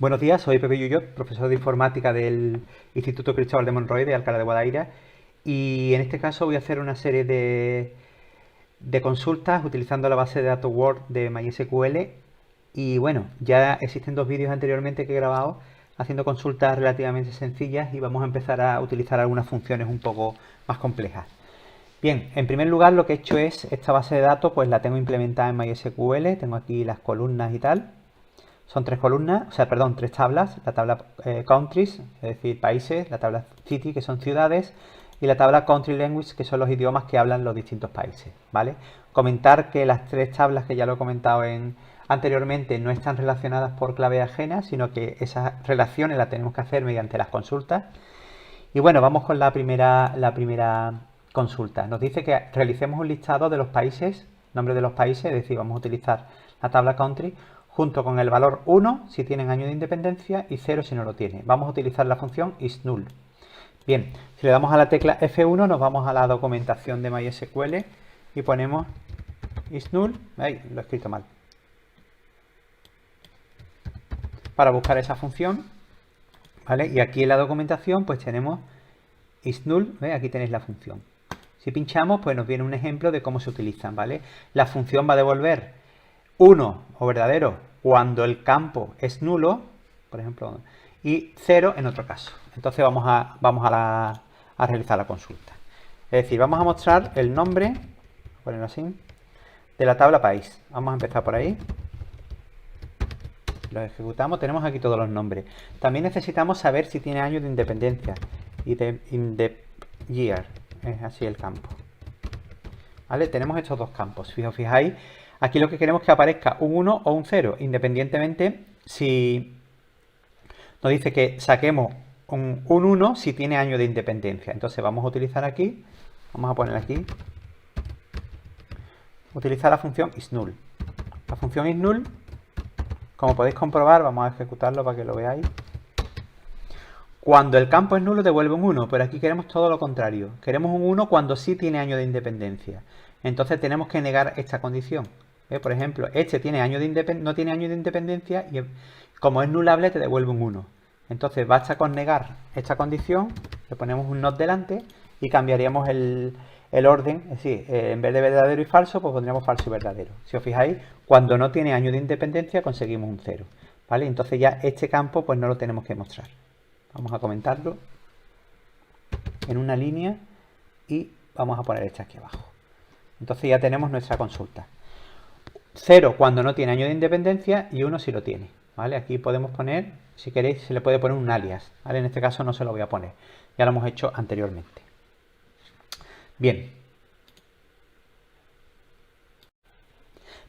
Buenos días, soy Pepe Yuyot, profesor de informática del Instituto Cristóbal de Monroy de Alcalá de Guadaira, y en este caso voy a hacer una serie de consultas utilizando la base de datos Word de MySQL. Y bueno, ya existen dos vídeos anteriormente que he grabado haciendo consultas relativamente sencillas y vamos a empezar a utilizar algunas funciones un poco más complejas. Bien, en primer lugar lo que he hecho es esta base de datos, pues la tengo implementada en MySQL, tengo aquí las columnas y tal. Son tres columnas, tres tablas, la tabla countries, es decir, países, la tabla city, que son ciudades, y la tabla country language, que son los idiomas que hablan los distintos países, ¿vale? Comentar que las tres tablas, que ya lo he comentado anteriormente, no están relacionadas por clave ajena, sino que esas relaciones las tenemos que hacer mediante las consultas. Y bueno, vamos con la primera consulta. Nos dice que realicemos un listado de los países, nombre de los países, es decir, vamos a utilizar la tabla country, junto con el valor 1 si tienen año de independencia y 0 si no lo tiene. Vamos a utilizar la función isNull. Bien, si le damos a la tecla F1 nos vamos a la documentación de MySQL y ponemos isNull, ahí lo he escrito mal, para buscar esa función, ¿vale? Y aquí en la documentación pues tenemos isNull, ¿ve? Aquí tenéis la función. Si pinchamos pues nos viene un ejemplo de cómo se utilizan, ¿vale? La función va a devolver 1 o verdadero cuando el campo es nulo, por ejemplo, y 0 en otro caso. Entonces vamos a realizar la consulta. Es decir, vamos a mostrar el nombre, voy a ponerlo así, de la tabla país. Vamos a empezar por ahí. Lo ejecutamos, tenemos aquí todos los nombres. También necesitamos saber si tiene año de independencia. Y de in the year, es así el campo. ¿Vale? Tenemos estos dos campos. Si os fijáis, aquí lo que queremos es que aparezca un 1 o un 0, independientemente si nos dice que saquemos un 1 si tiene año de independencia. Entonces vamos a utilizar aquí, vamos a poner aquí, utilizar la función isNull. La función isNull, como podéis comprobar, vamos a ejecutarlo para que lo veáis. Cuando el campo es nulo devuelve un 1, pero aquí queremos todo lo contrario. Queremos un 1 cuando sí tiene año de independencia. Entonces tenemos que negar esta condición. Por ejemplo, este tiene no tiene año de independencia y como es nulable te devuelve un 1. Entonces basta con negar esta condición, le ponemos un not delante y cambiaríamos el orden. Es decir, en vez de verdadero y falso, pues pondríamos falso y verdadero. Si os fijáis, cuando no tiene año de independencia conseguimos un 0. ¿Vale? Entonces ya este campo pues no lo tenemos que mostrar. Vamos a comentarlo en una línea y vamos a poner esta aquí abajo. Entonces ya tenemos nuestra consulta. 0 cuando no tiene año de independencia y 1 si lo tiene. ¿Vale? Aquí podemos poner, si queréis, se le puede poner un alias. ¿Vale? En este caso no se lo voy a poner. Ya lo hemos hecho anteriormente. Bien.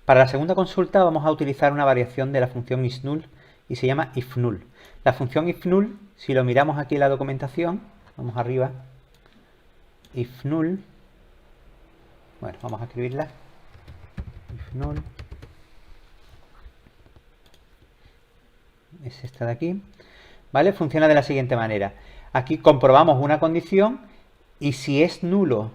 Para la segunda consulta vamos a utilizar una variación de la función isNull y se llama ifNull. La función ifNull, si lo miramos aquí en la documentación, vamos arriba, ifNull, bueno, vamos a escribirla, ifNull, es esta de aquí, ¿vale? Funciona de la siguiente manera. Aquí comprobamos una condición y si es nulo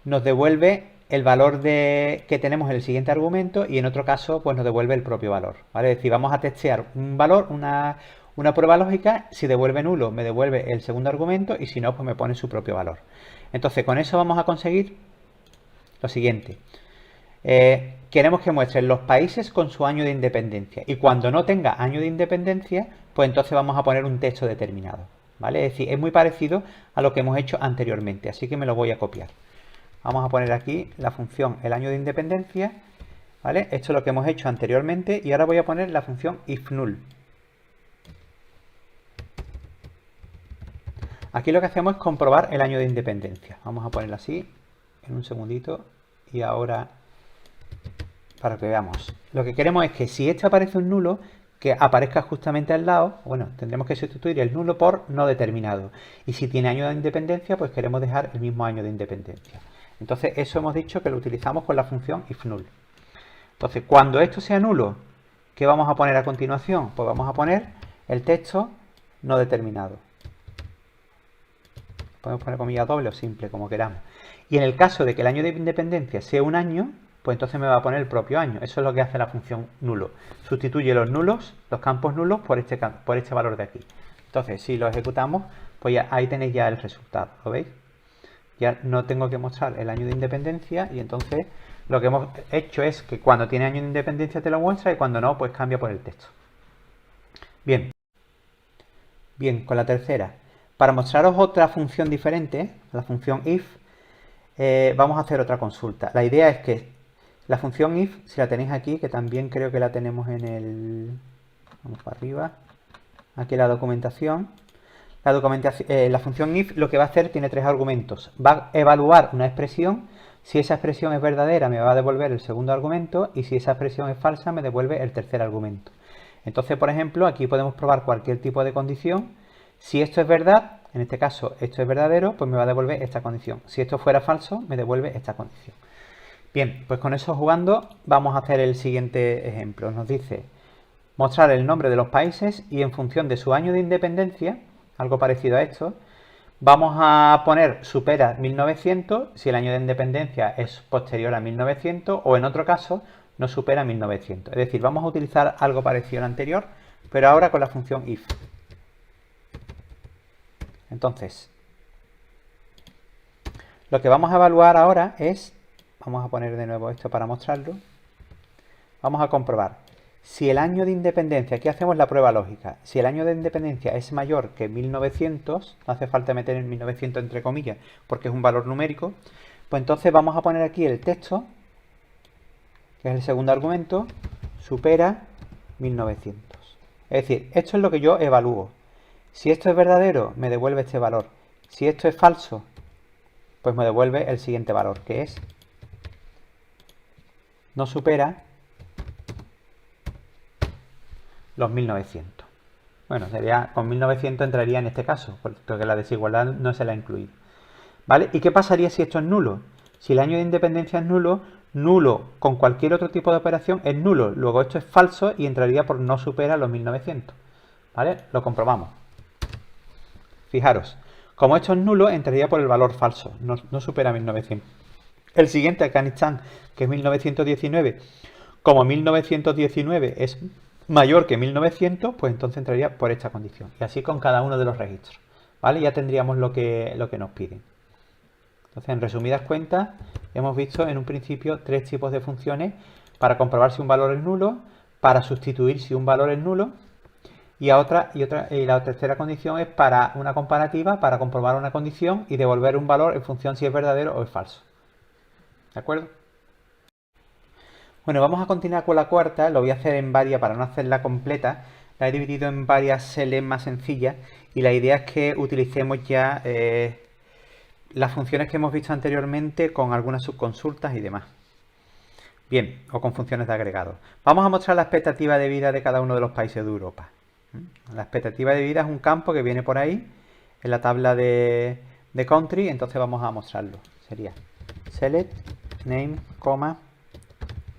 nos devuelve el valor que tenemos en el siguiente argumento y en otro caso pues nos devuelve el propio valor, ¿vale? Es decir, vamos a testear un valor, una prueba lógica, si devuelve nulo me devuelve el segundo argumento y si no pues me pone su propio valor. Entonces con eso vamos a conseguir lo siguiente. Queremos que muestren los países con su año de independencia y cuando no tenga año de independencia pues entonces vamos a poner un texto determinado, ¿vale? Es decir, es muy parecido a lo que hemos hecho anteriormente, así que me lo voy a copiar. Vamos a poner aquí la función el año de independencia, ¿vale? Esto es lo que hemos hecho anteriormente y ahora voy a poner la función ifNull. Aquí lo que hacemos es comprobar el año de independencia. Vamos a ponerlo así en un segundito y ahora para que veamos. Lo que queremos es que si este aparece un nulo, que aparezca justamente al lado. Bueno, tendremos que sustituir el nulo por no determinado. Y si tiene año de independencia, pues queremos dejar el mismo año de independencia. Entonces eso hemos dicho que lo utilizamos con la función ifNull. Entonces cuando esto sea nulo, ¿qué vamos a poner a continuación? Pues vamos a poner el texto no determinado. Podemos poner comilla doble o simple, como queramos. Y en el caso de que el año de independencia sea un año, pues entonces me va a poner el propio año. Eso es lo que hace la función nulo. Sustituye los nulos, los campos nulos, por este valor de aquí. Entonces, si lo ejecutamos, pues ya, ahí tenéis ya el resultado, ¿lo veis? Ya no tengo que mostrar el año de independencia y entonces lo que hemos hecho es que cuando tiene año de independencia te lo muestra y cuando no, pues cambia por el texto. Bien, con la tercera. Para mostraros otra función diferente, la función if, vamos a hacer otra consulta. La idea es que la función if, si la tenéis aquí, que también creo que la tenemos en el... Vamos para arriba. Aquí la documentación. La función if lo que va a hacer tiene tres argumentos. Va a evaluar una expresión. Si esa expresión es verdadera, me va a devolver el segundo argumento. Y si esa expresión es falsa, me devuelve el tercer argumento. Entonces, por ejemplo, aquí podemos probar cualquier tipo de condición. Si esto es verdad, en este caso esto es verdadero, pues me va a devolver esta condición. Si esto fuera falso, me devuelve esta condición. Bien, pues con eso jugando vamos a hacer el siguiente ejemplo. Nos dice mostrar el nombre de los países y en función de su año de independencia, algo parecido a esto, vamos a poner supera 1900 si el año de independencia es posterior a 1900 o en otro caso no supera 1900. Es decir, vamos a utilizar algo parecido al anterior, pero ahora con la función if. Entonces, lo que vamos a evaluar ahora es, vamos a poner de nuevo esto para mostrarlo, vamos a comprobar si el año de independencia, aquí hacemos la prueba lógica, si el año de independencia es mayor que 1900, no hace falta meter el 1900 entre comillas porque es un valor numérico, pues entonces vamos a poner aquí el texto, que es el segundo argumento, supera 1900. Es decir, esto es lo que yo evalúo. Si esto es verdadero, me devuelve este valor. Si esto es falso, pues me devuelve el siguiente valor, que es no supera los 1900. Bueno, sería con 1900 entraría en este caso, porque la desigualdad no se la ha incluido. ¿Vale? ¿Y qué pasaría si esto es nulo? Si el año de independencia es nulo, nulo con cualquier otro tipo de operación es nulo. Luego esto es falso y entraría por no supera los 1900. ¿Vale? Lo comprobamos. Fijaros, como esto es nulo, entraría por el valor falso, no supera 1900. El siguiente, Afganistán, que es 1919, como 1919 es mayor que 1900, pues entonces entraría por esta condición. Y así con cada uno de los registros. ¿Vale? Ya tendríamos lo que nos piden. Entonces, en resumidas cuentas, hemos visto en un principio tres tipos de funciones para comprobar si un valor es nulo, para sustituir si un valor es nulo, y la tercera condición es para una comparativa, para comprobar una condición y devolver un valor en función si es verdadero o es falso. ¿De acuerdo? Bueno, vamos a continuar con la cuarta. Lo voy a hacer en varias para no hacerla completa. La he dividido en varias celdas más sencillas y la idea es que utilicemos ya las funciones que hemos visto anteriormente con algunas subconsultas y demás. Bien, o con funciones de agregado. Vamos a mostrar la expectativa de vida de cada uno de los países de Europa. La expectativa de vida es un campo que viene por ahí en la tabla de country, entonces vamos a mostrarlo. Sería select name,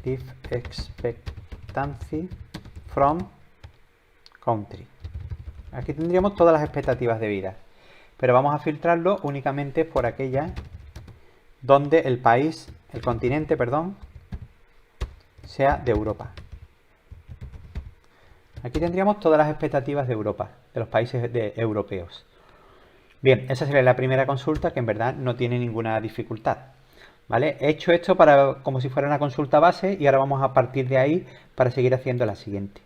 if expectancy from country. Aquí tendríamos todas las expectativas de vida, pero vamos a filtrarlo únicamente por aquellas donde el continente, sea de Europa. Aquí tendríamos todas las expectativas de Europa, de los países europeos. Bien, esa sería la primera consulta que en verdad no tiene ninguna dificultad. ¿Vale? He hecho esto como si fuera una consulta base y ahora vamos a partir de ahí para seguir haciendo la siguiente.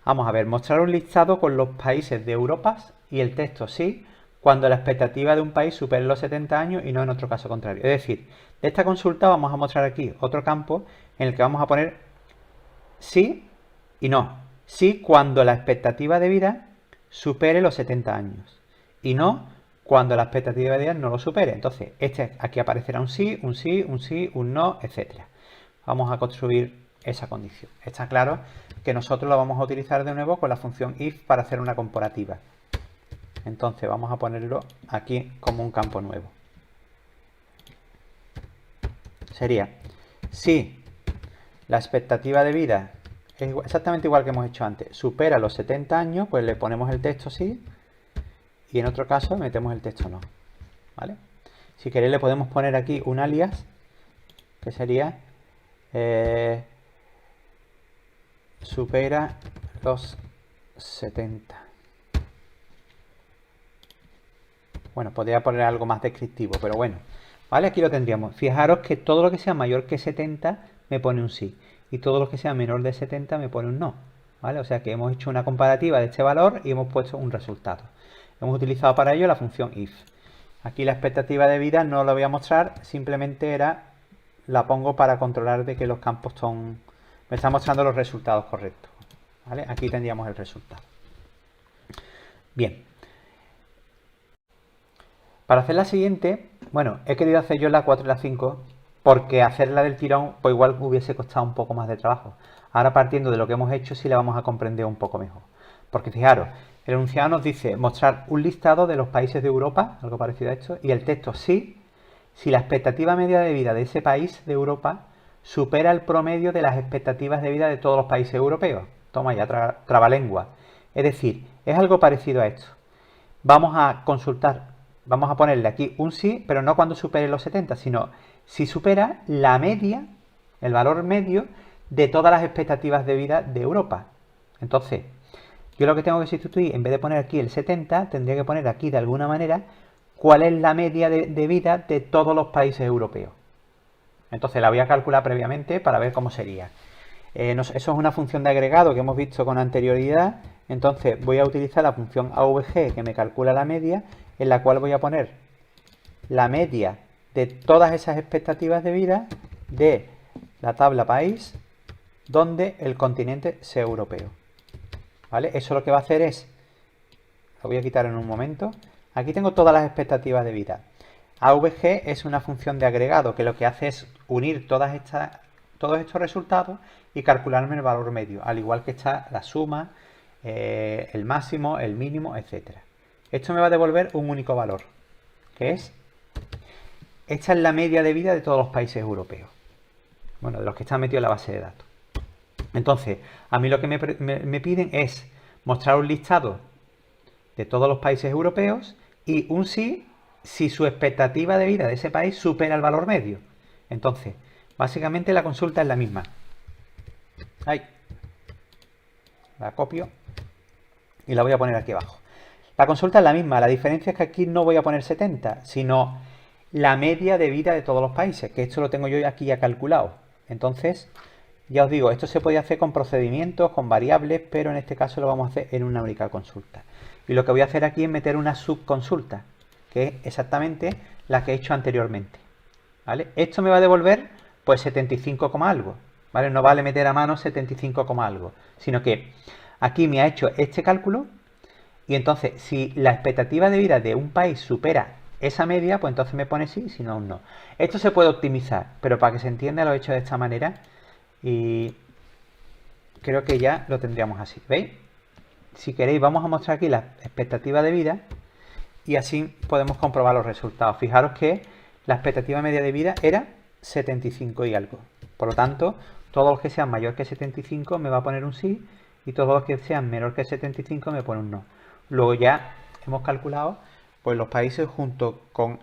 Vamos a ver, mostrar un listado con los países de Europa y el texto sí, cuando la expectativa de un país supere los 70 años y no en otro caso contrario. Es decir, de esta consulta vamos a mostrar aquí otro campo en el que vamos a poner sí y no. Sí cuando la expectativa de vida supere los 70 años y no cuando la expectativa de vida no lo supere. Entonces, aquí aparecerá un sí, un sí, un sí, un no, etc. Vamos a construir esa condición. Está claro que nosotros lo vamos a utilizar de nuevo con la función if para hacer una comparativa. Entonces vamos a ponerlo aquí como un campo nuevo. Sería si la expectativa de vida es exactamente igual que hemos hecho antes, supera los 70 años, pues le ponemos el texto sí y en otro caso metemos el texto no. ¿Vale? Si queréis le podemos poner aquí un alias que sería supera los 70. Bueno, podría poner algo más descriptivo, pero bueno. ¿Vale? Aquí lo tendríamos. Fijaros que todo lo que sea mayor que 70 me pone un sí. Y todo lo que sea menor de 70 me pone un no. ¿Vale? O sea que hemos hecho una comparativa de este valor y hemos puesto un resultado. Hemos utilizado para ello la función if. Aquí la expectativa de vida no la voy a mostrar, simplemente la pongo para controlar de que los campos me están mostrando los resultados correctos. ¿Vale? Aquí tendríamos el resultado. Bien. Para hacer la siguiente, bueno, he querido hacer yo la 4 y la 5 porque hacerla del tirón pues igual hubiese costado un poco más de trabajo. Ahora partiendo de lo que hemos hecho sí la vamos a comprender un poco mejor. Porque fijaros, el enunciado nos dice mostrar un listado de los países de Europa, algo parecido a esto, y el texto sí, si la expectativa media de vida de ese país de Europa supera el promedio de las expectativas de vida de todos los países europeos. Toma ya, trabalengua. Es decir, es algo parecido a esto. Vamos a consultar, vamos a ponerle aquí un sí, pero no cuando supere los 70, sino si supera la media, el valor medio de todas las expectativas de vida de Europa. Entonces, yo lo que tengo que sustituir, en vez de poner aquí el 70, tendría que poner aquí de alguna manera cuál es la media de vida de todos los países europeos. Entonces la voy a calcular previamente para ver cómo sería. Eso es una función de agregado que hemos visto con anterioridad. Entonces voy a utilizar la función AVG que me calcula la media, en la cual voy a poner la media de todas esas expectativas de vida de la tabla país donde el continente sea europeo. ¿Vale? Eso lo que va a hacer es, lo voy a quitar en un momento, aquí tengo todas las expectativas de vida. AVG es una función de agregado que lo que hace es unir todos estos resultados y calcularme el valor medio, al igual que está la suma, el máximo, el mínimo, etc. Esto me va a devolver un único valor, que es, esta es la media de vida de todos los países europeos, bueno, de los que están metidos en la base de datos. Entonces, a mí lo que me piden es mostrar un listado de todos los países europeos y un sí si su expectativa de vida de ese país supera el valor medio. Entonces, básicamente la consulta es la misma. Ahí. La copio y la voy a poner aquí abajo. La consulta es la misma, la diferencia es que aquí no voy a poner 70, sino la media de vida de todos los países, que esto lo tengo yo aquí ya calculado. Entonces, ya os digo, esto se podía hacer con procedimientos, con variables, pero en este caso lo vamos a hacer en una única consulta. Y lo que voy a hacer aquí es meter una subconsulta, que es exactamente la que he hecho anteriormente. ¿Vale? Esto me va a devolver pues 75, algo. ¿Vale? No vale meter a mano 75, algo, sino que aquí me ha hecho este cálculo y entonces si la expectativa de vida de un país supera esa media, pues entonces me pone sí, si no, un no. Esto se puede optimizar, pero para que se entienda lo he hecho de esta manera y creo que ya lo tendríamos así. ¿Veis? Si queréis vamos a mostrar aquí la expectativa de vida y así podemos comprobar los resultados. Fijaros que la expectativa media de vida era 75 y algo. Por lo tanto, todos los que sean mayor que 75 me va a poner un sí y todos los que sean menor que 75 me pone un no. Luego ya hemos calculado pues los países junto con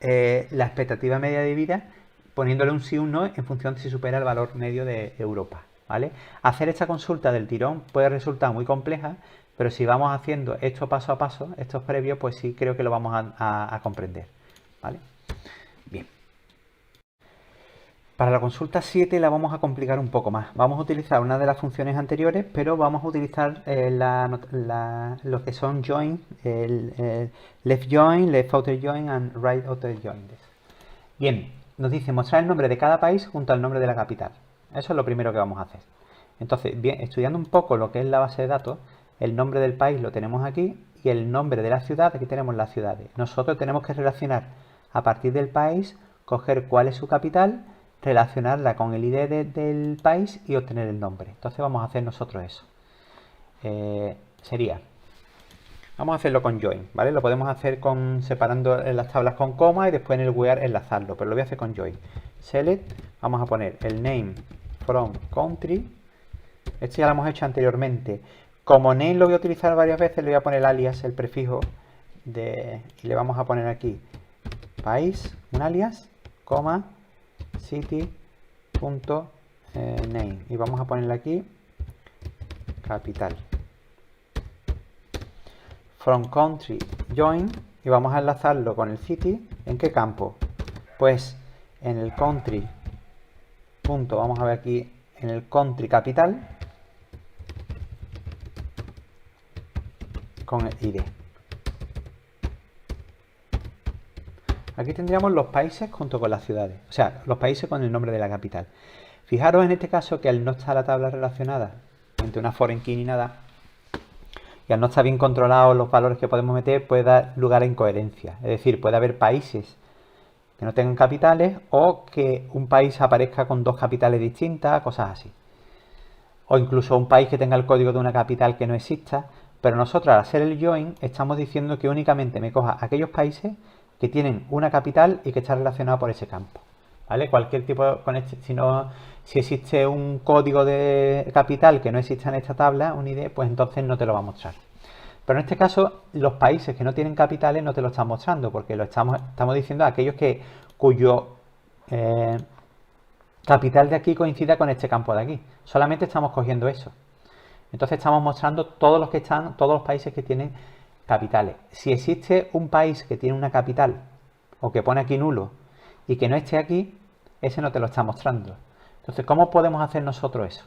la expectativa media de vida, poniéndole un sí o un no en función de si supera el valor medio de Europa. ¿Vale? Hacer esta consulta del tirón puede resultar muy compleja, pero si vamos haciendo esto paso a paso, estos previos, pues sí creo que lo vamos a comprender. ¿Vale? Bien. Para la consulta 7 la vamos a complicar un poco más. Vamos a utilizar una de las funciones anteriores, pero vamos a utilizar lo que son join, left join, left outer join and right outer join. Bien, nos dice mostrar el nombre de cada país junto al nombre de la capital. Eso es lo primero que vamos a hacer. Entonces, bien, estudiando un poco lo que es la base de datos, el nombre del país lo tenemos aquí y el nombre de la ciudad, aquí tenemos las ciudades. Nosotros tenemos que relacionar a partir del país, coger cuál es su capital, relacionarla con el ID del país y obtener el nombre. Entonces vamos a hacer nosotros eso. Vamos a hacerlo con join, ¿vale? Lo podemos hacer separando en las tablas con coma y después en el where enlazarlo, pero lo voy a hacer con join. Select, vamos a poner el name from country. Esto ya lo hemos hecho anteriormente. Como name lo voy a utilizar varias veces, le voy a poner el alias, el prefijo y le vamos a poner aquí país, un alias, coma, city, punto name y vamos a ponerle aquí capital. From country join y vamos a enlazarlo con el city. ¿En qué campo? Pues en el country punto, vamos a ver aquí en el country capital con el ID. Aquí tendríamos los países junto con las ciudades, o sea, los países con el nombre de la capital. Fijaros en este caso que al no estar la tabla relacionada entre una foreign key ni nada, y al no estar bien controlados los valores que podemos meter, puede dar lugar a incoherencias. Es decir, puede haber países que no tengan capitales o que un país aparezca con dos capitales distintas, cosas así. O incluso un país que tenga el código de una capital que no exista. Pero nosotros al hacer el join estamos diciendo que únicamente me coja aquellos países que tienen una capital y que está relacionado por ese campo. ¿Vale? Cualquier tipo con este, si existe un código de capital que no exista en esta tabla, un ID, pues entonces no te lo va a mostrar. Pero en este caso, los países que no tienen capitales no te lo están mostrando, porque lo estamos diciendo a aquellos cuyo capital de aquí coincida con este campo de aquí. Solamente estamos cogiendo eso. Entonces estamos mostrando todos los países que tienen capitales. Si existe un país que tiene una capital o que pone aquí nulo y que no esté aquí, ese no te lo está mostrando. Entonces, ¿cómo podemos hacer nosotros eso?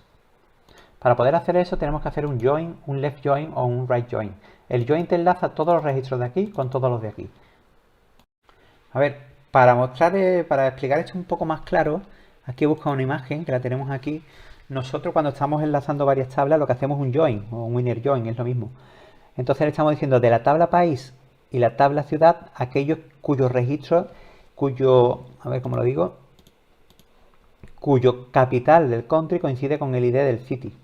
Para poder hacer eso tenemos que hacer un join, un left join o un right join. El join te enlaza todos los registros de aquí con todos los de aquí. A ver, para explicar esto un poco más claro, aquí he buscado una imagen que la tenemos aquí. Nosotros cuando estamos enlazando varias tablas lo que hacemos es un join o un inner join, es lo mismo. Entonces le estamos diciendo de la tabla país y la tabla ciudad, aquellos cuyos registros, a ver cómo lo digo, cuyo capital del country coincide con el ID del city.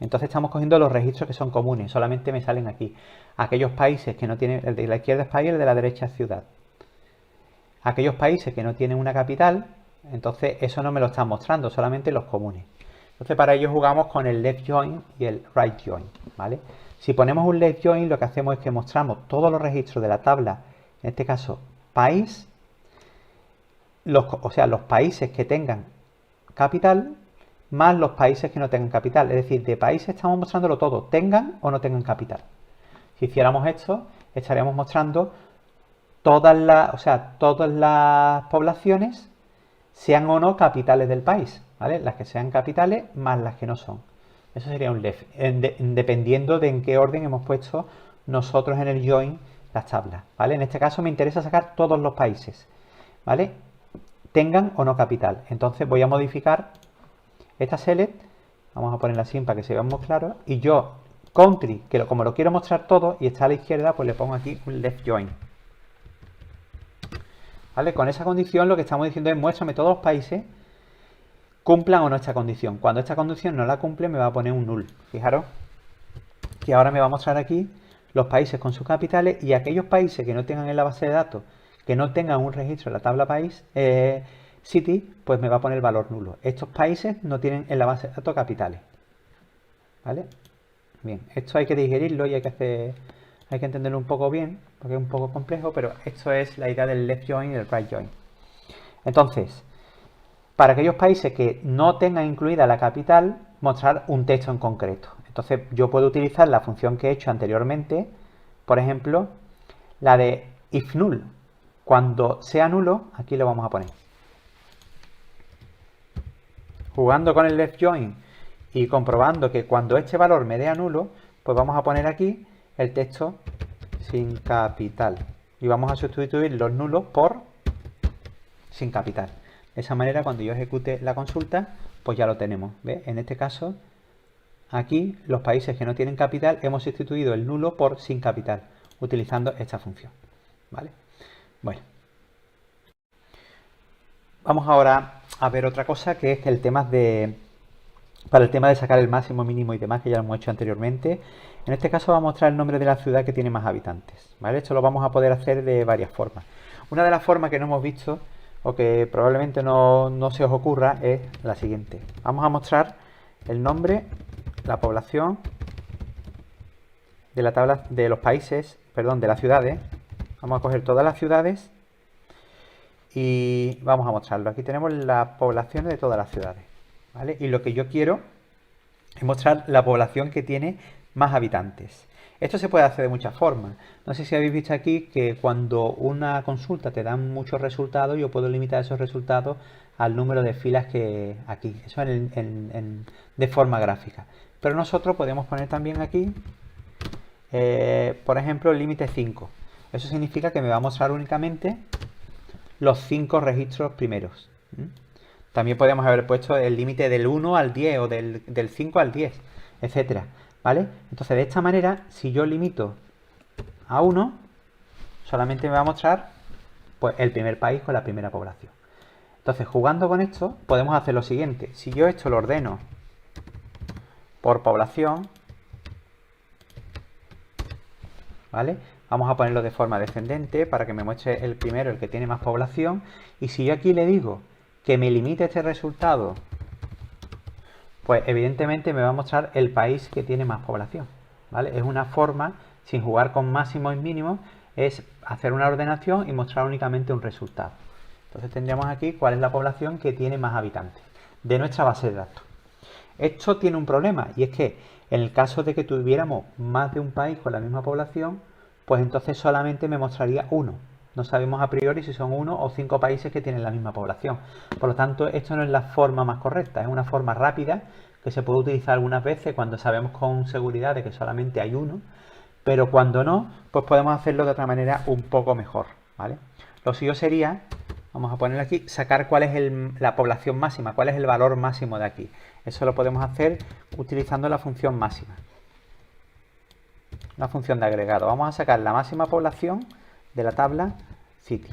Entonces estamos cogiendo los registros que son comunes, solamente me salen aquí. Aquellos países que no tienen, el de la izquierda es país y el de la derecha es ciudad. Aquellos países que no tienen una capital, entonces eso no me lo están mostrando, solamente los comunes. Entonces para ello jugamos con el left join y el right join, ¿vale? Si ponemos un left join, lo que hacemos es que mostramos todos los registros de la tabla, en este caso país, o sea, los países que tengan capital, más los países que no tengan capital. Es decir, de países estamos mostrándolo todo, tengan o no tengan capital. Si hiciéramos esto, estaríamos mostrando todas las poblaciones, sean o no capitales del país, ¿vale? Las que sean capitales más las que no son. Eso sería un left, dependiendo de en qué orden hemos puesto nosotros en el join las tablas, ¿vale? En este caso me interesa sacar todos los países, ¿vale? Tengan o no capital. Entonces voy a modificar esta select, vamos a ponerla así para que se vea más claro, y yo, country, que como lo quiero mostrar todo y está a la izquierda, pues le pongo aquí un left join. ¿Vale? Con esa condición lo que estamos diciendo es muéstrame todos los países cumplan o no esta condición. Cuando esta condición no la cumple me va a poner un null. Fijaros que ahora me va a mostrar aquí los países con sus capitales y aquellos países que no tengan en la base de datos, que no tengan un registro en la tabla país, city, pues me va a poner el valor nulo. Estos países no tienen en la base de datos capitales. ¿Vale? Bien, esto hay que digerirlo y hay que entenderlo un poco bien, porque es un poco complejo, pero esto es la idea del left join y del right join. Entonces, para aquellos países que no tengan incluida la capital, mostrar un texto en concreto. Entonces, yo puedo utilizar la función que he hecho anteriormente, por ejemplo, la de if null. Cuando sea nulo, aquí lo vamos a poner. Jugando con el left join y comprobando que cuando este valor me dé a nulo, pues vamos a poner aquí el texto sin capital. Y vamos a sustituir los nulos por sin capital. De esa manera, cuando yo ejecute la consulta, pues ya lo tenemos. ¿Ves? En este caso, aquí, los países que no tienen capital, hemos sustituido el nulo por sin capital, utilizando esta función. ¿Vale? Bueno. Vamos ahora a ver otra cosa, que es que para el tema de sacar el máximo, mínimo y demás, que ya lo hemos hecho anteriormente. En este caso vamos a mostrar el nombre de la ciudad que tiene más habitantes. ¿Vale? Esto lo vamos a poder hacer de varias formas. Una de las formas que no hemos visto, o que probablemente no se os ocurra, es la siguiente. Vamos a mostrar el nombre, la población de la tabla de los países, perdón, de las ciudades. Vamos a coger todas las ciudades y vamos a mostrarlo. Aquí tenemos las poblaciones de todas las ciudades, ¿vale? Y lo que yo quiero es mostrar la población que tiene más habitantes. Esto se puede hacer de muchas formas. No sé si habéis visto aquí que cuando una consulta te da muchos resultados, yo puedo limitar esos resultados al número de filas que aquí. Eso de forma gráfica. Pero nosotros podemos poner también aquí, por ejemplo, el límite 5. Eso significa que me va a mostrar únicamente los 5 registros primeros. También podemos haber puesto el límite del 1 al 10 o del 5 al 10, etcétera, ¿vale? Entonces, de esta manera, si yo limito a 1, solamente me va a mostrar pues, el primer país con la primera población. Entonces, jugando con esto, podemos hacer lo siguiente. Si yo esto lo ordeno por población, ¿vale? Vamos a ponerlo de forma descendente para que me muestre el primero, el que tiene más población. Y si yo aquí le digo que me limite este resultado, pues evidentemente me va a mostrar el país que tiene más población, ¿vale? Es una forma, sin jugar con máximos y mínimos, es hacer una ordenación y mostrar únicamente un resultado. Entonces tendríamos aquí cuál es la población que tiene más habitantes de nuestra base de datos. Esto tiene un problema, y es que en el caso de que tuviéramos más de un país con la misma población, pues entonces solamente me mostraría uno. No sabemos a priori si son 1 o 5 países que tienen la misma población. Por lo tanto, esto no es la forma más correcta. Es una forma rápida que se puede utilizar algunas veces cuando sabemos con seguridad de que solamente hay uno. Pero cuando no, pues podemos hacerlo de otra manera un poco mejor, ¿vale? Lo suyo sería, vamos a poner aquí, sacar cuál es la población máxima, cuál es el valor máximo de aquí. Eso lo podemos hacer utilizando la función máxima. La función de agregado. Vamos a sacar la máxima población de la tabla City.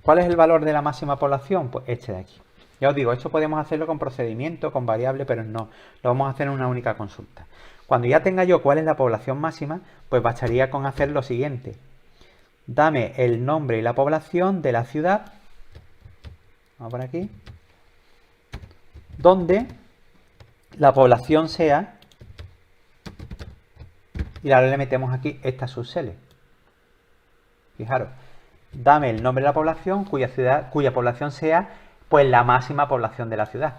¿Cuál es el valor de la máxima población? Pues este de aquí. Ya os digo, esto podemos hacerlo con procedimiento, con variable, pero no. Lo vamos a hacer en una única consulta. Cuando ya tenga yo cuál es la población máxima, pues bastaría con hacer lo siguiente. Dame el nombre y la población de la ciudad. Vamos por aquí. Donde la población sea, y ahora le metemos aquí esta subsele. Fijaros, dame el nombre de la población cuya población sea pues la máxima población de la ciudad.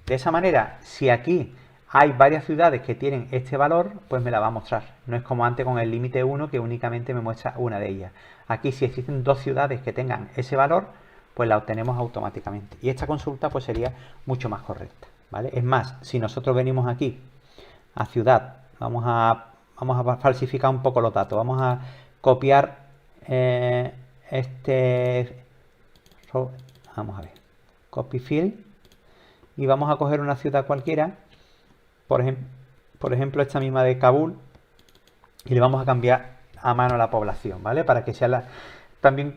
De esa manera, si aquí hay varias ciudades que tienen este valor, pues me la va a mostrar. No es como antes con el límite 1 que únicamente me muestra una de ellas. Aquí si existen 2 ciudades que tengan ese valor, pues la obtenemos automáticamente. Y esta consulta pues sería mucho más correcta, ¿vale? Es más, si nosotros venimos aquí a ciudad, vamos a falsificar un poco los datos, vamos a copiar vamos a ver, copy field, y vamos a coger una ciudad cualquiera, por ejemplo esta misma de Kabul, y le vamos a cambiar a mano la población, ¿vale? Para que sea también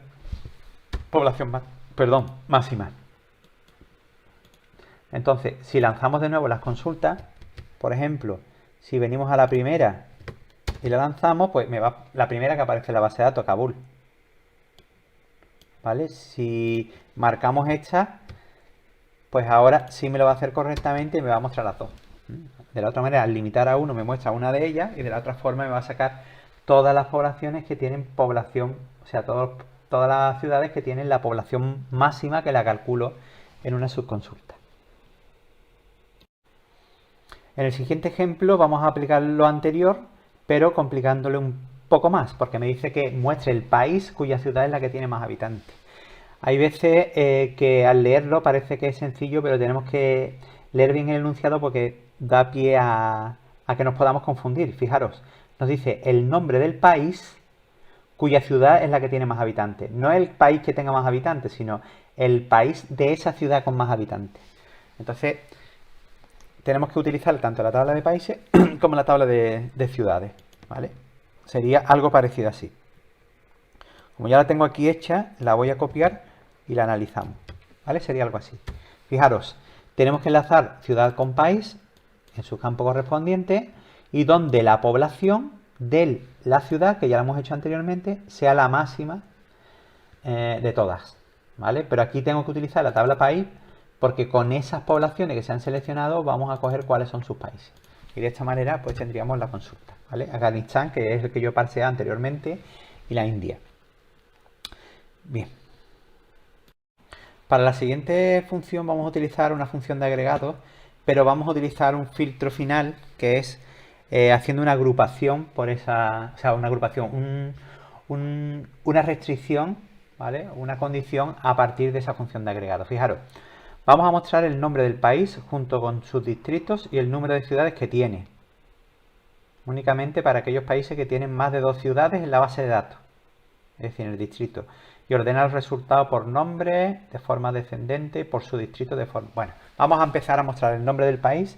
población máxima. Entonces, si lanzamos de nuevo las consultas, por ejemplo, si venimos a la primera y la lanzamos, pues me va la primera que aparece en la base de datos, Kabul. ¿Vale? Si marcamos esta, pues ahora sí me lo va a hacer correctamente y me va a mostrar las dos. De la otra manera, al limitar a uno me muestra una de ellas, y de la otra forma me va a sacar todas las poblaciones que tienen población, o sea, todas las ciudades que tienen la población máxima, que la calculo en una subconsulta. En el siguiente ejemplo vamos a aplicar lo anterior, pero complicándole un poco más, porque me dice que muestre el país cuya ciudad es la que tiene más habitantes. Hay veces que al leerlo parece que es sencillo, pero tenemos que leer bien el enunciado porque da pie a que nos podamos confundir. Fijaros, nos dice el nombre del país cuya ciudad es la que tiene más habitantes. No el país que tenga más habitantes, sino el país de esa ciudad con más habitantes. Entonces, tenemos que utilizar tanto la tabla de países como la tabla de ciudades, ¿vale? Sería algo parecido así. Como ya la tengo aquí hecha, la voy a copiar y la analizamos, ¿vale? Sería algo así. Fijaros, tenemos que enlazar ciudad con país en su campo correspondiente y donde la población de la ciudad, que ya la hemos hecho anteriormente, sea la máxima de todas, ¿vale? Pero aquí tengo que utilizar la tabla país porque con esas poblaciones que se han seleccionado vamos a coger cuáles son sus países. Y de esta manera pues tendríamos la consulta, ¿vale? Afganistán, que es el que yo parseé anteriormente, y la India. Bien. Para la siguiente función vamos a utilizar una función de agregado, pero vamos a utilizar un filtro final que es haciendo una agrupación por esa, o sea, una agrupación, una restricción, ¿vale? Una condición a partir de esa función de agregado. Fijaros, vamos a mostrar el nombre del país junto con sus distritos y el número de ciudades que tiene. Únicamente para aquellos países que tienen más de 2 ciudades en la base de datos, es decir, en el distrito. Y ordena el resultado por nombre, de forma descendente, por su distrito de forma... Bueno, vamos a empezar a mostrar el nombre del país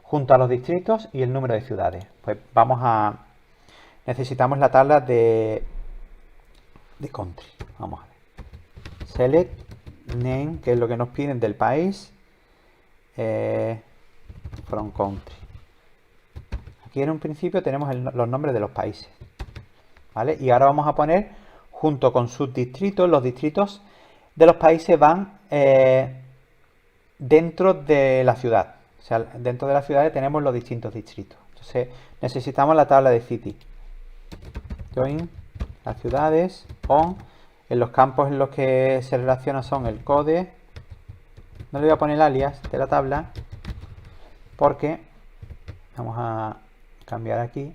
junto a los distritos y el número de ciudades. Pues necesitamos la tabla de country. Vamos a ver. Select name, que es lo que nos piden del país. From country. Aquí en un principio tenemos los nombres de los países. ¿Vale? Y ahora vamos a poner, junto con sus distritos, los distritos de los países van dentro de la ciudad. O sea, dentro de las ciudades tenemos los distintos distritos. Entonces, necesitamos la tabla de city. Join las ciudades, on, en los campos en los que se relaciona son el code. No le voy a poner el alias de la tabla, porque vamos a cambiar aquí.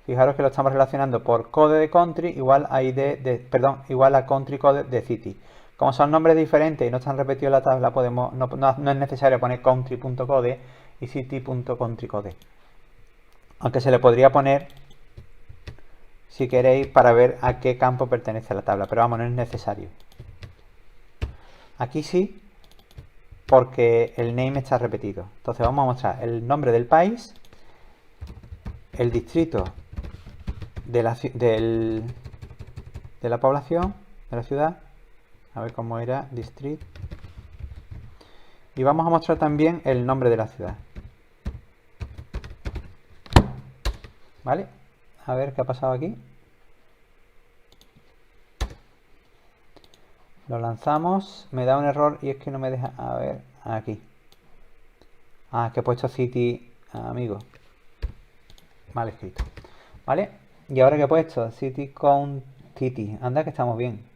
Fijaros que lo estamos relacionando por code de country igual a igual a country code de city. Como son nombres diferentes y no están repetidos en la tabla, no es necesario poner country.code y city.countrycode. Aunque se le podría poner, si queréis, para ver a qué campo pertenece la tabla, pero vamos, no es necesario. Aquí sí, porque el name está repetido. Entonces vamos a mostrar el nombre del país, el distrito de la población, de la ciudad, a ver cómo era, district, y vamos a mostrar también el nombre de la ciudad. ¿Vale? A ver qué ha pasado aquí. Lo lanzamos, me da un error y es que no me deja, a ver, aquí. Ah, que he puesto city, amigo. Mal escrito. ¿Vale? Y ahora que he puesto city count city, anda que estamos bien.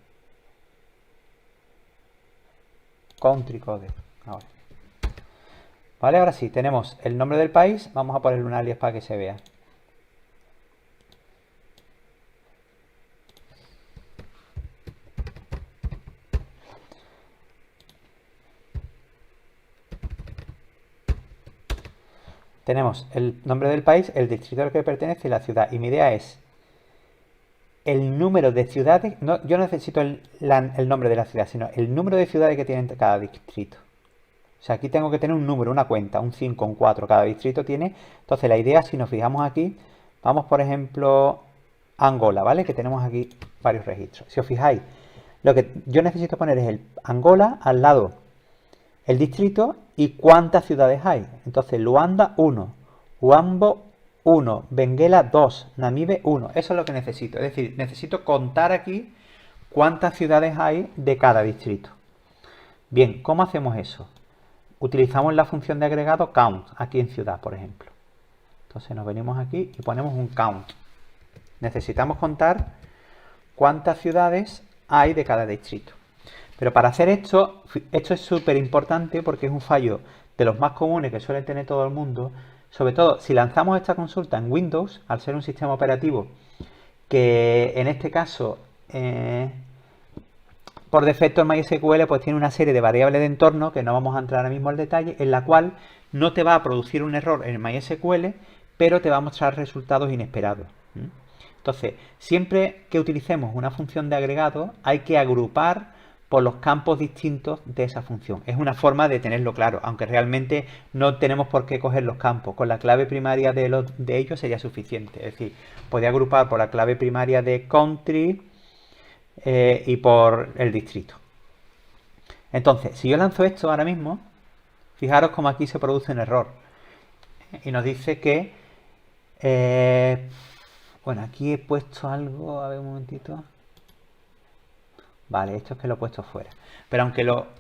Country code. Ahora. Vale, ahora sí, tenemos el nombre del país. Vamos a ponerle un alias para que se vea. Tenemos el nombre del país, el distrito al que pertenece y la ciudad. Y mi idea es el número de ciudades. No, yo no necesito el nombre de la ciudad, sino el número de ciudades que tiene cada distrito. O sea, aquí tengo que tener un número, una cuenta, un 5, un 4. Cada distrito tiene. Entonces, la idea, si nos fijamos aquí, vamos, por ejemplo, a Angola, ¿vale? Que tenemos aquí varios registros. Si os fijáis, lo que yo necesito poner es el Angola al lado, el distrito y cuántas ciudades hay. Entonces, Luanda 1, Huambo 1, Benguela 2, Namibe 1. Eso es lo que necesito. Es decir, necesito contar aquí cuántas ciudades hay de cada distrito. Bien, ¿cómo hacemos eso? Utilizamos la función de agregado count, aquí en ciudad, por ejemplo. Entonces nos venimos aquí y ponemos un count. Necesitamos contar cuántas ciudades hay de cada distrito. Pero para hacer esto es súper importante porque es un fallo de los más comunes que suele tener todo el mundo. Sobre todo si lanzamos esta consulta en Windows, al ser un sistema operativo que en este caso por defecto el MySQL pues tiene una serie de variables de entorno que no vamos a entrar ahora mismo al detalle, en la cual no te va a producir un error en el MySQL, pero te va a mostrar resultados inesperados. Entonces, siempre que utilicemos una función de agregado, hay que agrupar por los campos distintos de esa función. Es una forma de tenerlo claro, aunque realmente no tenemos por qué coger los campos. Con la clave primaria de ellos sería suficiente. Es decir, podría agrupar por la clave primaria de country y por el distrito. Entonces, si yo lanzo esto ahora mismo, fijaros como aquí se produce un error. Y nos dice que... bueno, aquí he puesto algo... A ver un momentito. Vale, esto es que lo he puesto fuera. Pero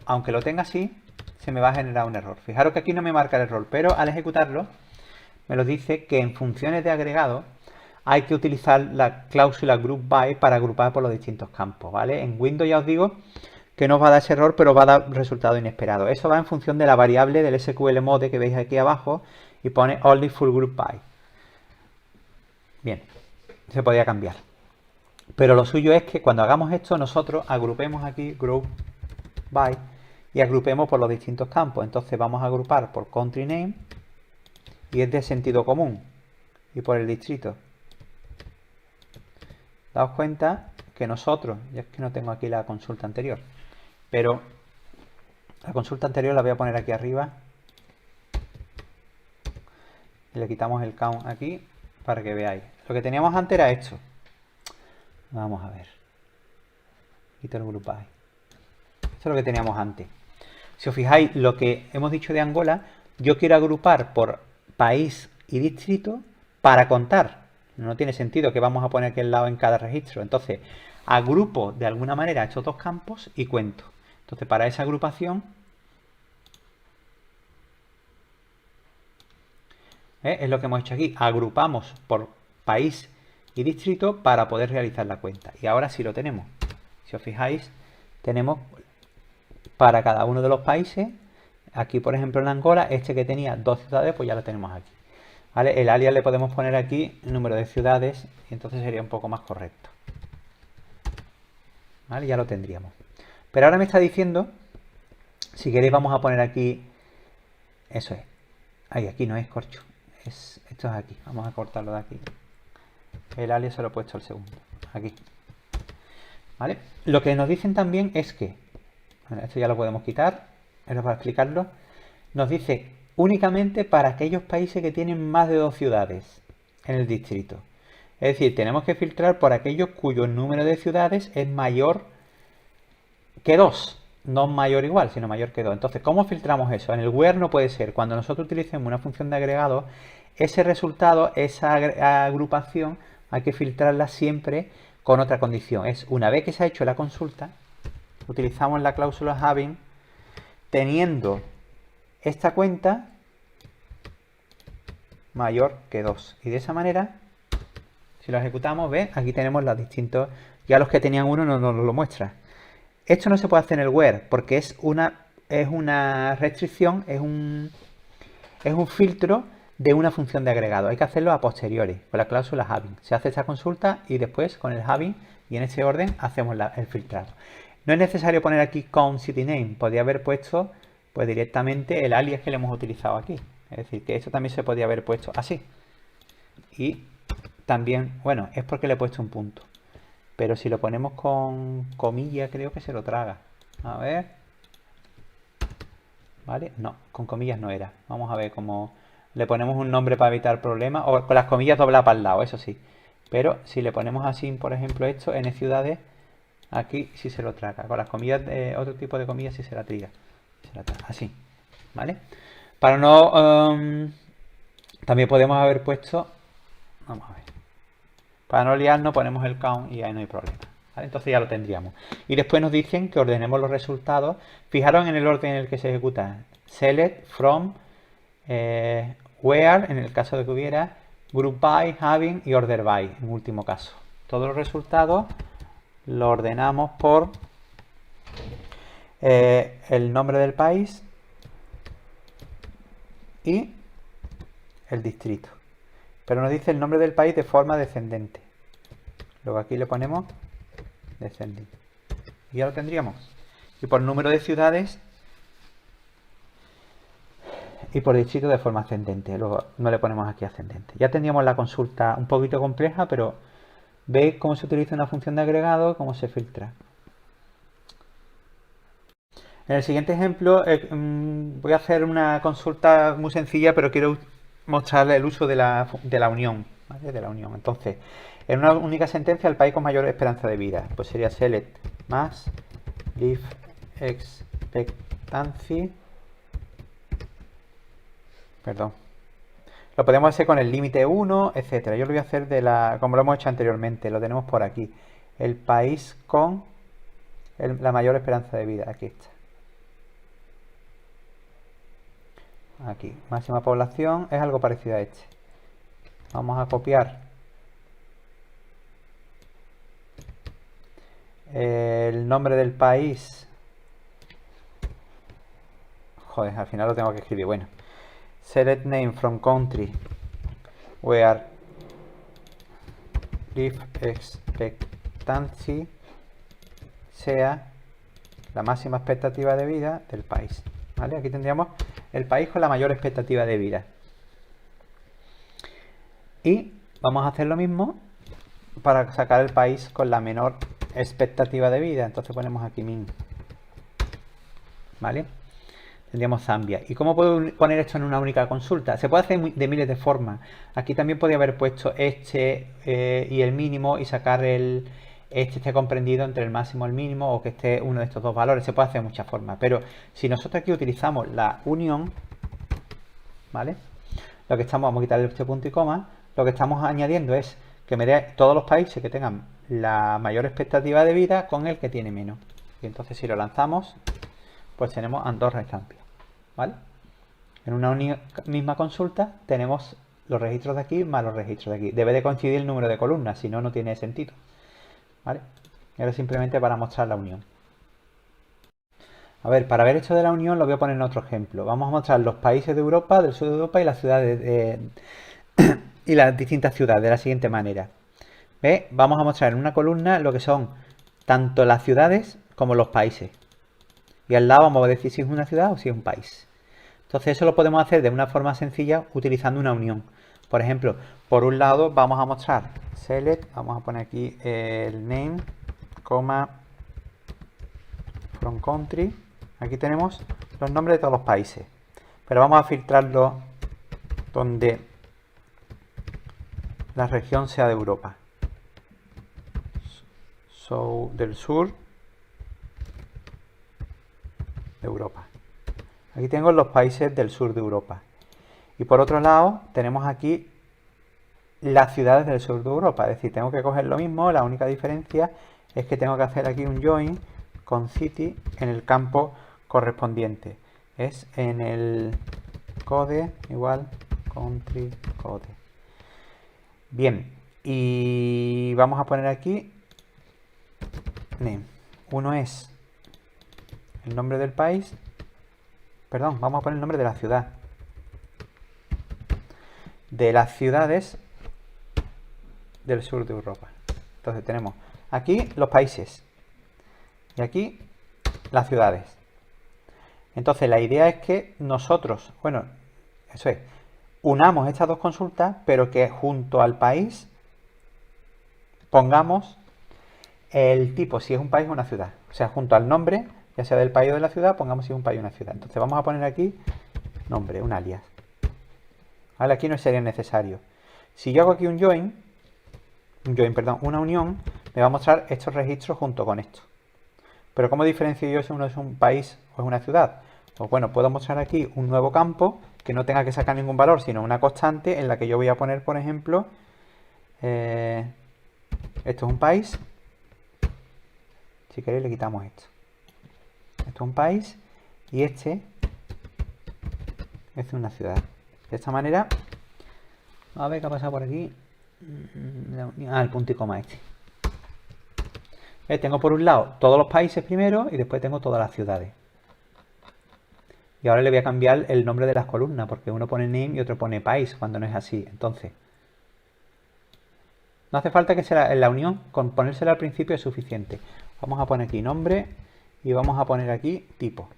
aunque lo tenga así, se me va a generar un error. Fijaros que aquí no me marca el error, pero al ejecutarlo, me lo dice que en funciones de agregado hay que utilizar la cláusula group by para agrupar por los distintos campos, ¿vale? En Windows ya os digo que no os va a dar ese error, pero va a dar resultado inesperado. Eso va en función de la variable del SQL mode que veis aquí abajo y pone only full group by. Bien, se podía cambiar. Pero lo suyo es que cuando hagamos esto nosotros agrupemos aquí group by y agrupemos por los distintos campos. Entonces vamos a agrupar por country name y es de sentido común y por el distrito. Daos cuenta que nosotros, ya es que no tengo aquí la consulta anterior, pero la consulta anterior la voy a poner aquí arriba y le quitamos el count aquí para que veáis. Lo que teníamos antes era esto. Vamos a ver. Quito el group by. Esto es lo que teníamos antes. Si os fijáis, lo que hemos dicho de Angola, yo quiero agrupar por país y distrito para contar. No tiene sentido que vamos a poner aquí al lado en cada registro. Entonces, agrupo de alguna manera estos dos campos y cuento. Entonces, para esa agrupación, es lo que hemos hecho aquí. Agrupamos por país y distrito para poder realizar la cuenta. Y ahora sí lo tenemos. Si os fijáis, tenemos para cada uno de los países. Aquí, por ejemplo, en Angola, este que tenía 2 ciudades, pues ya lo tenemos aquí. ¿Vale? El alias le podemos poner aquí el número de ciudades y entonces sería un poco más correcto. ¿Vale? Ya lo tendríamos. Pero ahora me está diciendo, si queréis vamos a poner aquí, eso es. Ahí, aquí no es corcho. Esto es aquí. Vamos a cortarlo de aquí. El alias se lo he puesto al segundo. Aquí. ¿Vale? Lo que nos dicen también es que, bueno, esto ya lo podemos quitar, pero para explicarlo, nos dice únicamente para aquellos países que tienen más de 2 ciudades en el distrito. Es decir, tenemos que filtrar por aquellos cuyo número de ciudades es mayor que 2. No mayor igual, sino mayor que 2. Entonces, ¿cómo filtramos eso? En el where no puede ser. Cuando nosotros utilicemos una función de agregado, ese resultado, esa agrupación, hay que filtrarla siempre con otra condición. Es una vez que se ha hecho la consulta, utilizamos la cláusula having, teniendo esta cuenta mayor que 2. Y de esa manera, si lo ejecutamos, ¿ves? Aquí tenemos los distintos, ya los que tenían uno no nos lo muestra. Esto no se puede hacer en el where porque es una restricción, es un filtro de una función de agregado. Hay que hacerlo a posteriori, con la cláusula having. Se hace esta consulta y después con el having y en ese orden hacemos el filtrado. No es necesario poner aquí count city name. Podría haber puesto pues directamente el alias que le hemos utilizado aquí. Es decir, que esto también se podría haber puesto así. Y también, bueno, es porque le he puesto un punto. Pero si lo ponemos con comillas, creo que se lo traga. A ver. ¿Vale? No, con comillas no era. Vamos a ver cómo le ponemos un nombre para evitar problemas. O con las comillas dobladas para el lado, eso sí. Pero si le ponemos así, por ejemplo, esto, n ciudades, aquí sí se lo traga. Con las comillas, otro tipo de comillas sí se la triga. Se la traga. Así. ¿Vale? Para no... también podemos haber puesto... Vamos a ver. Para no liarnos ponemos el count y ahí no hay problema. ¿Vale? Entonces ya lo tendríamos. Y después nos dicen que ordenemos los resultados. Fijaros en el orden en el que se ejecuta. Select, from, where, en el caso de que hubiera, group by, having y order by, en último caso. Todos los resultados los ordenamos por el nombre del país y el distrito. Pero nos dice el nombre del país de forma descendente. Luego aquí le ponemos descendente. Y ya lo tendríamos. Y por número de ciudades y por distrito de forma ascendente. Luego no le ponemos aquí ascendente. Ya tendríamos la consulta un poquito compleja, pero veis cómo se utiliza una función de agregado, cómo se filtra. En el siguiente ejemplo voy a hacer una consulta muy sencilla, pero quiero mostrarle el uso de la unión, ¿vale? De la unión. Entonces, en una única sentencia, el país con mayor esperanza de vida, pues sería select más life expectancy. Perdón. Lo podemos hacer con el límite 1, etcétera. Yo lo voy a hacer como lo hemos hecho anteriormente. Lo tenemos por aquí. El país con la mayor esperanza de vida. Aquí está. Aquí, máxima población, es algo parecido a este. Vamos a copiar el nombre del país. Joder, al final lo tengo que escribir. Bueno, select name from country where life expectancy sea la máxima expectativa de vida del país. ¿Vale? Aquí tendríamos el país con la mayor expectativa de vida. Y vamos a hacer lo mismo para sacar el país con la menor expectativa de vida. Entonces ponemos aquí min. ¿Vale? Tendríamos Zambia. ¿Y cómo puedo poner esto en una única consulta? Se puede hacer de miles de formas. Aquí también podría haber puesto este y el mínimo y sacar este esté comprendido entre el máximo y el mínimo, o que esté uno de estos dos valores. Se puede hacer de muchas formas. Pero si nosotros aquí utilizamos la unión, ¿vale? Lo que estamos, vamos a quitarle este punto y coma. Lo que estamos añadiendo es que me dé todos los países que tengan la mayor expectativa de vida con el que tiene menos. Y entonces si lo lanzamos, pues tenemos Andorra y Zambia, ¿vale? En una misma consulta tenemos los registros de aquí más los registros de aquí. Debe de coincidir el número de columnas, si no, no tiene sentido, ¿vale? Y ahora simplemente para mostrar la unión. A ver, para ver esto de la unión lo voy a poner en otro ejemplo. Vamos a mostrar los países de Europa, del sur de Europa y las ciudades y las distintas ciudades de la siguiente manera. ¿Ves? Vamos a mostrar en una columna lo que son tanto las ciudades como los países. Y al lado vamos a decir si es una ciudad o si es un país. Entonces eso lo podemos hacer de una forma sencilla utilizando una unión. Por ejemplo, por un lado vamos a mostrar select, vamos a poner aquí el name, from country. Aquí tenemos los nombres de todos los países. Pero vamos a filtrarlo donde la región sea de Europa. Del sur de Europa. Aquí tengo los países del sur de Europa. Y por otro lado, tenemos aquí las ciudades del sur de Europa. Es decir, tengo que coger lo mismo, la única diferencia es que tengo que hacer aquí un join con city en el campo correspondiente. Es en el code igual country code. Bien, y vamos a poner aquí name. Uno es el nombre del país. Perdón, vamos a poner el nombre de la ciudad. De las ciudades del sur de Europa. Entonces tenemos aquí los países y aquí las ciudades. Entonces la idea es que nosotros, bueno, eso es, unamos estas dos consultas, pero que junto al país pongamos el tipo, si es un país o una ciudad. O sea, junto al nombre, ya sea del país o de la ciudad, pongamos si es un país o una ciudad. Entonces vamos a poner aquí nombre, un alias. ¿Vale? Aquí no sería necesario. Si yo hago aquí una unión, me va a mostrar estos registros junto con esto. Pero ¿cómo diferencio yo si uno es un país o es una ciudad? Pues bueno, puedo mostrar aquí un nuevo campo que no tenga que sacar ningún valor, sino una constante en la que yo voy a poner, por ejemplo, esto es un país. Si queréis le quitamos esto. Esto es un país y este es una ciudad. De esta manera, a ver qué ha pasado por aquí. El punto y coma este. Tengo por un lado todos los países primero y después tengo todas las ciudades. Y ahora le voy a cambiar el nombre de las columnas porque uno pone name y otro pone país cuando no es así. Entonces, no hace falta que sea en la unión, con ponérsela al principio es suficiente. Vamos a poner aquí nombre y vamos a poner aquí tipo.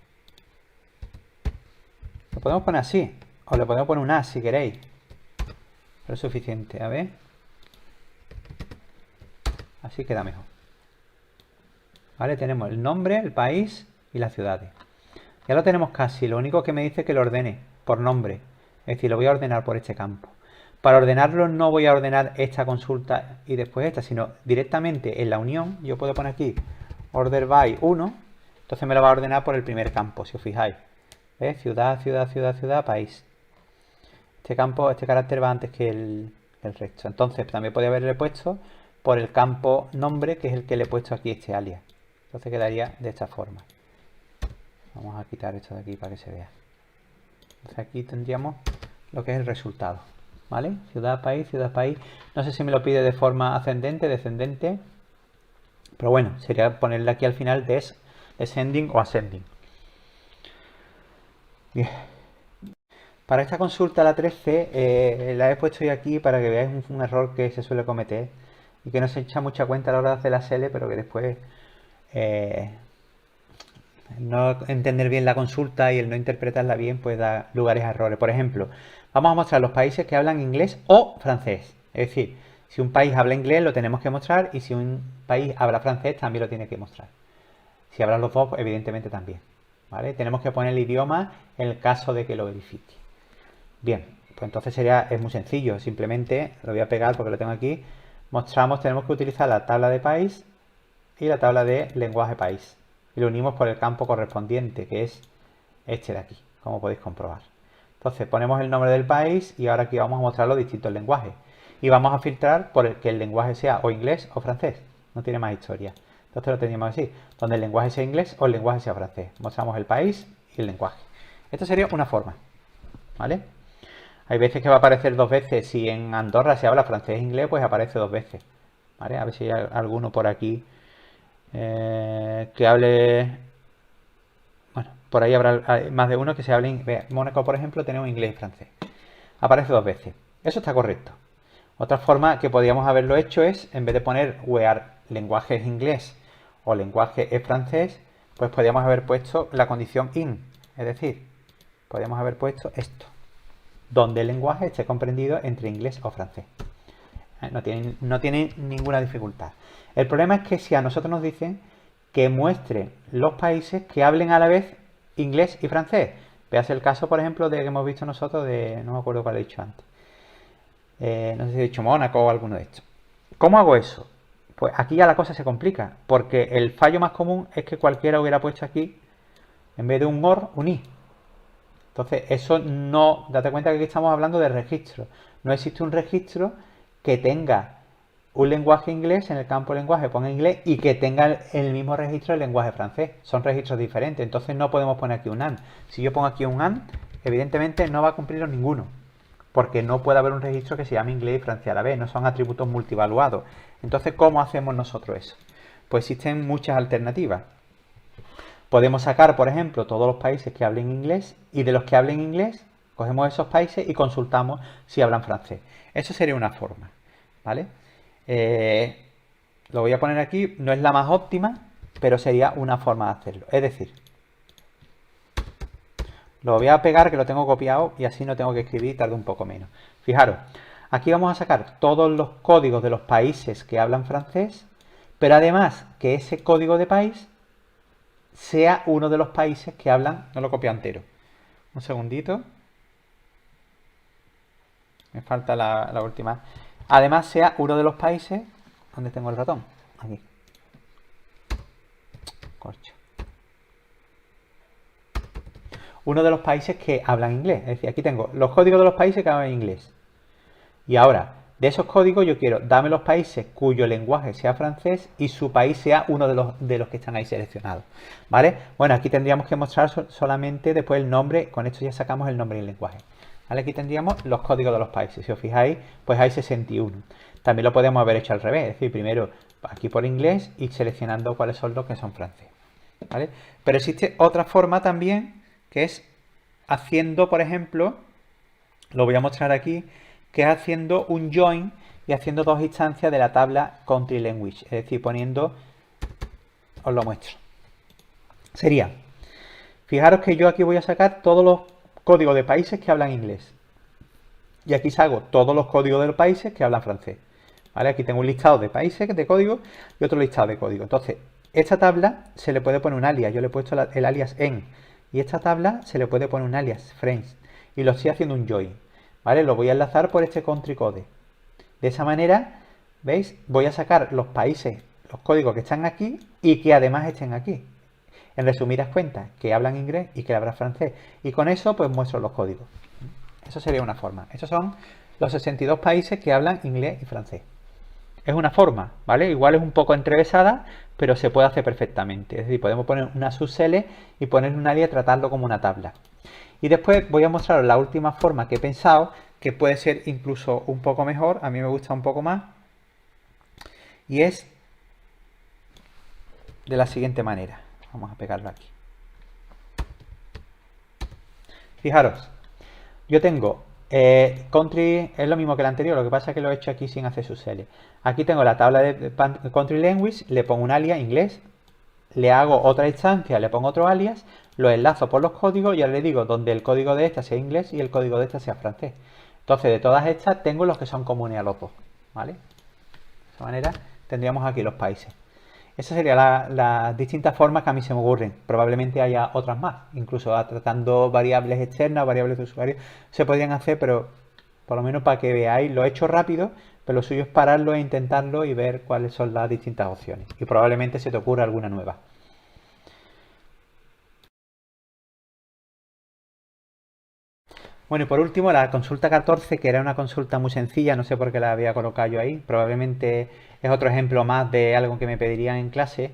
Lo podemos poner así o le podemos poner un as si queréis. Pero es suficiente, a ver. Así queda mejor. Vale, tenemos el nombre, el país y las ciudades. Ya lo tenemos casi, lo único que me dice es que lo ordene por nombre. Es decir, lo voy a ordenar por este campo. Para ordenarlo no voy a ordenar esta consulta y después esta, sino directamente en la unión. Yo puedo poner aquí order by 1, entonces me lo va a ordenar por el primer campo, si os fijáis. ¿Ves? Ciudad, ciudad, ciudad, ciudad, país. Este campo, este carácter va antes que el resto. Entonces también podría haberle puesto por el campo nombre, que es el que le he puesto aquí este alias. Entonces quedaría de esta forma. Vamos a quitar esto de aquí para que se vea. Entonces aquí tendríamos lo que es el resultado. ¿Vale? Ciudad, país, ciudad, país. No sé si me lo pide de forma ascendente, descendente. Pero bueno, sería ponerle aquí al final descending o ascending. Bien. Para esta consulta, la 13, la he puesto yo aquí para que veáis un error que se suele cometer y que no se echa mucha cuenta a la hora de hacer la SL, pero que después eh, no entender bien la consulta y el no interpretarla bien pues da lugares a errores. Por ejemplo, vamos a mostrar los países que hablan inglés o francés. Es decir, si un país habla inglés lo tenemos que mostrar y si un país habla francés también lo tiene que mostrar. Si hablan los dos, evidentemente también. ¿Vale? Tenemos que poner el idioma en el caso de que lo verifique. Bien, pues entonces es muy sencillo. Simplemente lo voy a pegar porque lo tengo aquí. Tenemos que utilizar la tabla de país y la tabla de lenguaje país. Y lo unimos por el campo correspondiente, que es este de aquí, como podéis comprobar. Entonces ponemos el nombre del país y ahora aquí vamos a mostrar los distintos lenguajes. Y vamos a filtrar por el que el lenguaje sea o inglés o francés. No tiene más historia. Entonces lo teníamos así, donde el lenguaje sea inglés o el lenguaje sea francés. Mostramos el país y el lenguaje. Esto sería una forma, ¿vale? Hay veces que va a aparecer dos veces. Si en Andorra se habla francés e inglés, pues aparece dos veces, ¿vale? A ver si hay alguno por aquí que hable. Bueno, por ahí habrá más de uno que se hable. Mónaco, por ejemplo, tenemos inglés y francés. Aparece dos veces. Eso está correcto. Otra forma que podríamos haberlo hecho es, en vez de poner where lenguaje es inglés o lenguaje es francés, pues podríamos haber puesto la condición in. Es decir, podríamos haber puesto esto, donde el lenguaje esté comprendido entre inglés o francés. No tiene ninguna dificultad. El problema es que si a nosotros nos dicen que muestre los países que hablen a la vez inglés y francés. Veas el caso, por ejemplo, de que hemos visto nosotros de... No me acuerdo cuál he dicho antes. No sé si he dicho Mónaco o alguno de estos. ¿Cómo hago eso? Pues aquí ya la cosa se complica, porque el fallo más común es que cualquiera hubiera puesto aquí, en vez de un OR, un I. Entonces, eso no... Date cuenta que aquí estamos hablando de registro. No existe un registro que tenga un lenguaje inglés, en el campo lenguaje ponga inglés y que tenga el mismo registro del lenguaje francés. Son registros diferentes, entonces no podemos poner aquí un AND. Si yo pongo aquí un AND, evidentemente no va a cumplirlo ninguno, porque no puede haber un registro que se llame inglés y francés a la vez, no son atributos multivaluados. Entonces, ¿cómo hacemos nosotros eso? Pues existen muchas alternativas. Podemos sacar, por ejemplo, todos los países que hablen inglés y de los que hablen inglés, cogemos esos países y consultamos si hablan francés. Eso sería una forma, ¿vale? Lo voy a poner aquí, no es la más óptima, pero sería una forma de hacerlo. Es decir, lo voy a pegar que lo tengo copiado y así no tengo que escribir y tarde un poco menos. Fijaros, aquí vamos a sacar todos los códigos de los países que hablan francés, pero además que ese código de país sea uno de los países que hablan, no lo copio entero. Un segundito. Me falta la última. Además sea uno de los países... ¿Dónde tengo el ratón? Aquí. Corcho. Uno de los países que hablan inglés. Es decir, aquí tengo los códigos de los países que hablan inglés. Y ahora, de esos códigos yo quiero, dame los países cuyo lenguaje sea francés y su país sea uno de los que están ahí seleccionados. ¿Vale? Bueno, aquí tendríamos que mostrar solamente después el nombre. Con esto ya sacamos el nombre y el lenguaje. ¿Vale? Aquí tendríamos los códigos de los países. Si os fijáis, pues hay 61. También lo podemos haber hecho al revés. Es decir, primero aquí por inglés y seleccionando cuáles son los que son francés. ¿Vale? Pero existe otra forma también, que es haciendo, por ejemplo, lo voy a mostrar aquí, que es haciendo un join y haciendo dos instancias de la tabla country language. Es decir, poniendo, os lo muestro. Sería, fijaros que yo aquí voy a sacar todos los códigos de países que hablan inglés. Y aquí saco todos los códigos de los países que hablan francés. ¿Vale? Aquí tengo un listado de países de código y otro listado de código. Entonces, esta tabla se le puede poner un alias. Yo le he puesto el alias en. Y esta tabla se le puede poner un alias friends. Y lo estoy haciendo un join. ¿Vale? Lo voy a enlazar por este country code. De esa manera, ¿veis? Voy a sacar los países, los códigos que están aquí y que además estén aquí. En resumidas cuentas, que hablan inglés y que hablan francés. Y con eso, pues muestro los códigos. Eso sería una forma. Esos son los 62 países que hablan inglés y francés. Es una forma, ¿vale? Igual es un poco entrevesada, pero se puede hacer perfectamente. Es decir, podemos poner una subcele y poner un alias y tratarlo como una tabla. Y después voy a mostraros la última forma que he pensado, que puede ser incluso un poco mejor. A mí me gusta un poco más. Y es de la siguiente manera. Vamos a pegarlo aquí. Fijaros, yo tengo country, es lo mismo que el anterior, lo que pasa es que lo he hecho aquí sin hacer subseries. Aquí tengo la tabla de country language, le pongo un alias inglés, le hago otra instancia, le pongo otro alias, lo enlazo por los códigos y ahora le digo donde el código de esta sea inglés y el código de esta sea francés. Entonces, de todas estas, tengo los que son comunes a los dos, ¿vale? De esa manera, tendríamos aquí los países. Esas serían las distintas formas que a mí se me ocurren. Probablemente haya otras más. Incluso tratando variables externas, variables de usuario, se podrían hacer, pero por lo menos para que veáis, lo he hecho rápido, pero lo suyo es pararlo e intentarlo y ver cuáles son las distintas opciones. Y probablemente se te ocurra alguna nueva. Bueno, y por último, la consulta 14, que era una consulta muy sencilla, no sé por qué la había colocado yo ahí. Probablemente es otro ejemplo más de algo que me pedirían en clase.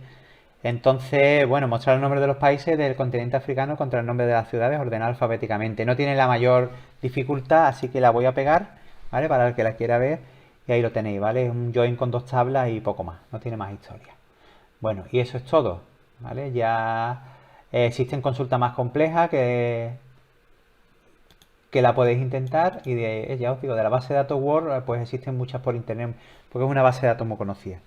Entonces, bueno, mostrar el nombre de los países del continente africano contra el nombre de las ciudades ordenado alfabéticamente. No tiene la mayor dificultad, así que la voy a pegar, ¿vale? Para el que la quiera ver. Y ahí lo tenéis, ¿vale? Es un join con dos tablas y poco más. No tiene más historia. Bueno, y eso es todo, ¿vale? Ya existen consultas más complejas que la podéis intentar y ya os digo, de la base de datos Word, pues existen muchas por internet, porque es una base de datos muy conocida.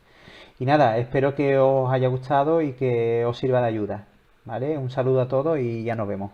Y nada, espero que os haya gustado y que os sirva de ayuda, ¿vale? Un saludo a todos y ya nos vemos.